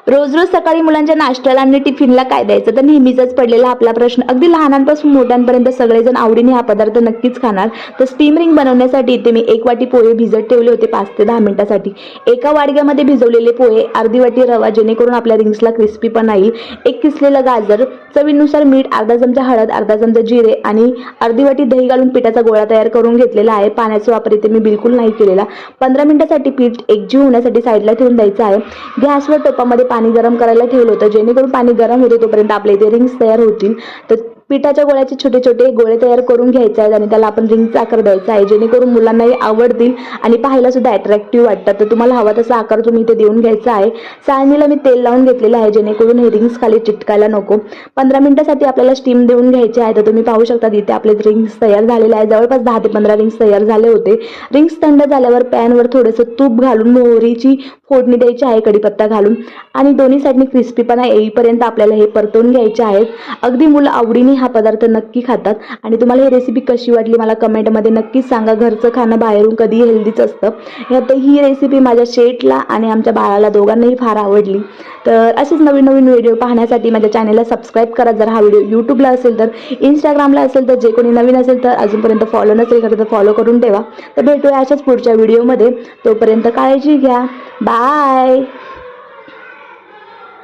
रोज रोज सकाळी मुलांच्या नाश्त्याला आणि टिफिनला काय द्यायचं, तर नेहमीच पडलेला आपला प्रश्न. अगदी लहानांपासून मोठ्यांपर्यंत सगळेजण आवडीने हा पदार्थ नक्कीच खाणार. तर स्टीम रिंग बनवण्यासाठी इथे मी 1 वाटी पोहे भिजत ठेवले होते 5 ते 10 मिनिटांसाठी. एका वाडग्यामध्ये भिजवलेले पोहे, अर्धी वाटी रवा जेणेकरून आपल्या रिंग्सला क्रिस्पी पण येईल, एक किसलेलं गाजर, चवीनुसार मीठ, अर्धा चमचा हळद, अर्धा चमचा जिरे आणि अर्धी वाटी दही घालून पिठाचा गोळा तयार करून घेतलेला आहे. पाण्याचा वापर इथे मी बिलकुल नाही केलेला. 15 मिनिटांसाठी पीठ एकजीव होण्यासाठी साईडला ठेवून द्यायचं आहे. गॅसवर टोपामध्ये पाणी गरम करायला ठेवलं होतं, जेणेकरून पाणी गरम होते तोपर्यंत आपल्या इथे रिंग्स तयार होतील. तर पिठाच्या गोळ्याचे छोटे छोटे गोळे तयार करून घ्यायचे आहेत आणि त्याला आपण रिंगचा आकार द्यायचा आहे, जेणेकरून मुलांनाही आवडतील आणि पाहायला सुद्धा अट्रॅक्टिव्ह वाटतात. तर तुम्हाला हवा तसा आकार तुम्ही इथे देऊन घ्यायचा आहे. चाळणीला मी तेल लावून घेतलेलं आहे, जेणेकरून हे रिंग्स खाली चिटकायला नको. 15 मिनिटांसाठी आपल्याला स्टीम देऊन घ्यायचे आहे. तर तुम्ही पाहू शकता इथे आपले रिंग्स तयार झालेले आहे. जवळपास 10 ते 15 रिंग्स तयार झाले होते. रिंग्स थंड झाल्यावर पॅनवर थोडंसं तूप घालून मोहरीची फोडणी द्यायची आहे, कढीपत्ता घालून, आणि दोन्ही साईडनी क्रिस्पीपणा येईपर्यंत आपल्याला हे परतवून घ्यायचे आहेत. अगदी मुलं आवडीने हा पदार्थ नक्की खातात. आणि तुम्हाला ही रेसिपी कशी वाटली मला कमेंटमध्ये नक्कीच सांगा. घरचं खाणं बाहेरून कधी हेल्दीच असतं. यात ही रेसिपी माझ्या शेटला आणि आमच्या बाळाला दोघांनाही फार आवडली. तर असेच नवीन नवीन व्हिडिओ पाहण्यासाठी माझ्या चॅनलला सबस्क्राईब करा. जर हा व्हिडिओ यूट्यूबला असेल तर, इंस्टाग्रामला असेल तर, जे कोणी नवीन असेल तर अजूनपर्यंत फॉलो नसेल करत तर फॉलो करून ठेवा. तर भेटूया अशाच पुढच्या व्हिडिओमध्ये. तोपर्यंत काळजी घ्या. बाय.